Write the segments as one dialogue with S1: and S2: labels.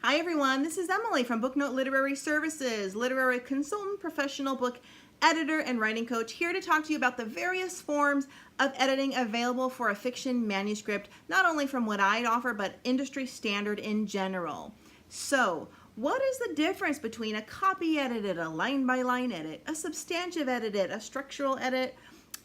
S1: Hi everyone, this is Emily from Booknote Literary Services, literary consultant, professional book editor, and writing coach, here to talk to you about the various forms of editing available for a fiction manuscript, not only from what I'd offer, but industry standard in general. So, what is the difference between a copy edited, a line-by-line edit, a substantive edit, a structural edit,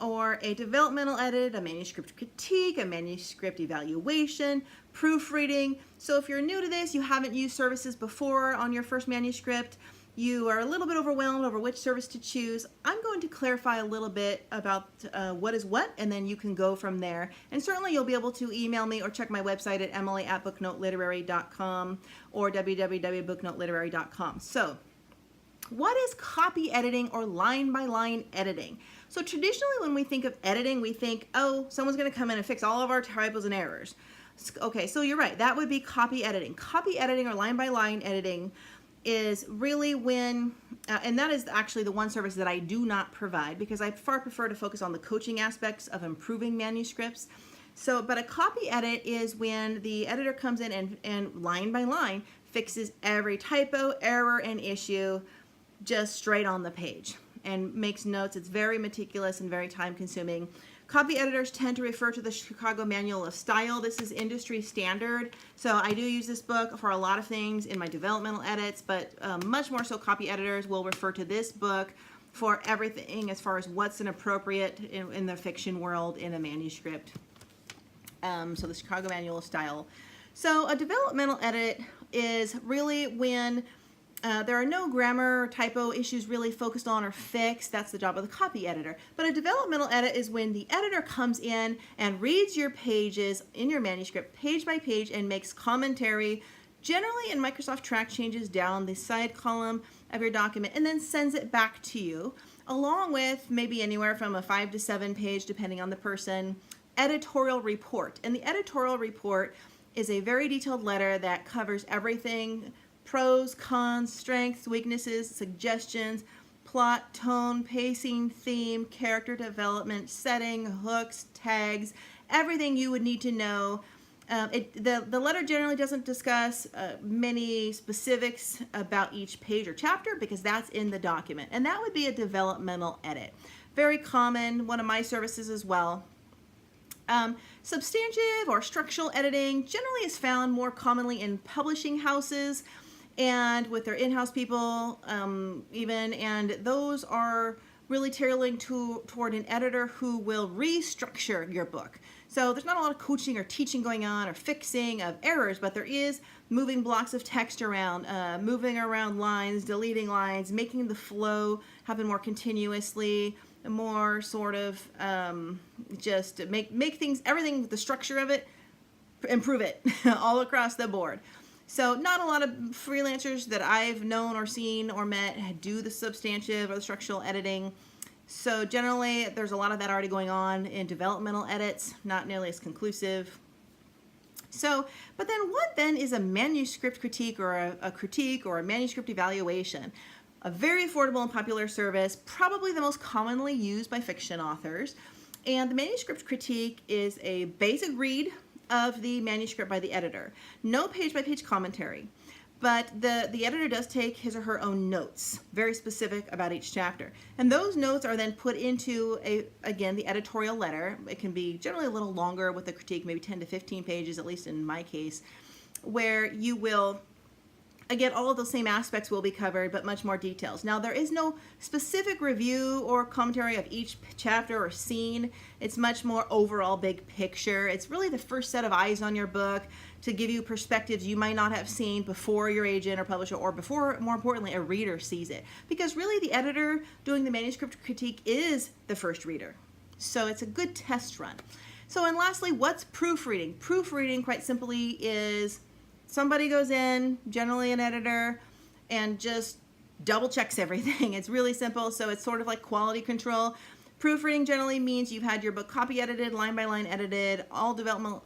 S1: or a developmental edit, a manuscript critique, a manuscript evaluation, proofreading? So if you're new to this, you haven't used services before on your first manuscript, you are a little bit overwhelmed over which service to choose, I'm going to clarify a little bit about what is what, and then you can go from there. And certainly you'll be able to email me or check my website at emily@booknoteliterary.com or www.booknoteliterary.com. So, what is copy editing or line-by-line editing? So traditionally when we think of editing, we think, oh, someone's going to come in and fix all of our typos and errors. Okay, so you're right, that would be copy editing. Copy editing or line-by-line editing is really when, and that is actually the one service that I do not provide because I far prefer to focus on the coaching aspects of improving manuscripts. So, but a copy edit is when the editor comes in and line by line fixes every typo, error, and issue just straight on the page and makes notes. It's very meticulous and very time consuming. Copy editors tend to refer to the Chicago Manual of Style. This is industry standard. So I do use this book for a lot of things in my developmental edits, but much more so copy editors will refer to this book for everything as far as what's inappropriate in the fiction world in a manuscript. So the Chicago Manual of Style. So a developmental edit is really when there are no grammar or typo issues really focused on or fixed. That's the job of the copy editor. But a developmental edit is when the editor comes in and reads your pages in your manuscript page by page and makes commentary, generally in Microsoft Track changes down the side column of your document, and then sends it back to you, along with maybe anywhere from a 5 to 7 page, depending on the person, editorial report. And the editorial report is a very detailed letter that covers everything: pros, cons, strengths, weaknesses, suggestions, plot, tone, pacing, theme, character development, setting, hooks, tags, everything you would need to know. The letter generally doesn't discuss many specifics about each page or chapter because that's in the document. And that would be a developmental edit. Very common, one of my services as well. Substantive or structural editing generally is found more commonly in publishing houses and with their in-house people even, and those are really tailoring toward an editor who will restructure your book. So there's not a lot of coaching or teaching going on or fixing of errors, but there is moving blocks of text around, moving around lines, deleting lines, making the flow happen more continuously, more sort of just make things, everything, the structure of it, improve it all across the board. So not a lot of freelancers that I've known or seen or met do the substantive or the structural editing. So generally there's a lot of that already going on in developmental edits, not nearly as conclusive. So, but then what then is a manuscript critique or a critique or a manuscript evaluation? A very affordable and popular service, probably the most commonly used by fiction authors. And the manuscript critique is a basic read of the manuscript by the editor. No page-by-page commentary, but the editor does take his or her own notes, very specific about each chapter. And those notes are then put into, again, the editorial letter. It can be generally a little longer with the critique, maybe 10 to 15 pages, at least in my case, where you will, again, all of those same aspects will be covered, but much more details. Now, there is no specific review or commentary of each chapter or scene. It's much more overall big picture. It's really the first set of eyes on your book to give you perspectives you might not have seen before your agent or publisher, or before, more importantly, a reader sees it. Because really the editor doing the manuscript critique is the first reader. So it's a good test run. So, and lastly, what's proofreading? Proofreading, quite simply, is somebody goes in, generally an editor, and just double checks everything. It's really simple, so it's sort of like quality control. Proofreading generally means you've had your book copy edited, line by line edited, all developmental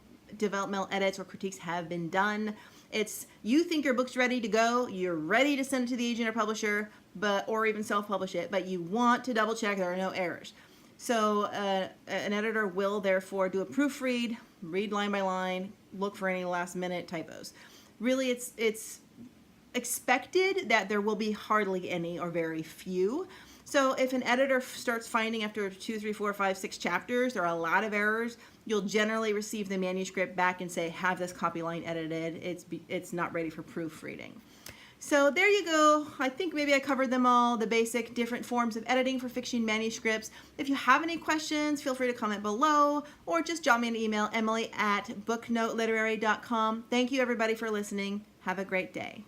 S1: edits or critiques have been done. It's, you think your book's ready to go, you're ready to send it to the agent or publisher, or even self-publish it, but you want to double check there are no errors. So an editor will therefore do a proofread, read line by line, look for any last minute typos. Really, it's expected that there will be hardly any or very few. So if an editor starts finding after 2, 3, 4, 5, 6 chapters, there are a lot of errors, you'll generally receive the manuscript back and say, have this copy line edited. It's not ready for proofreading. So there you go. I think maybe I covered them all, the basic different forms of editing for fiction manuscripts. If you have any questions, feel free to comment below or just drop me an email, Emily@booknoteliterary.com. Thank you everybody for listening. Have a great day.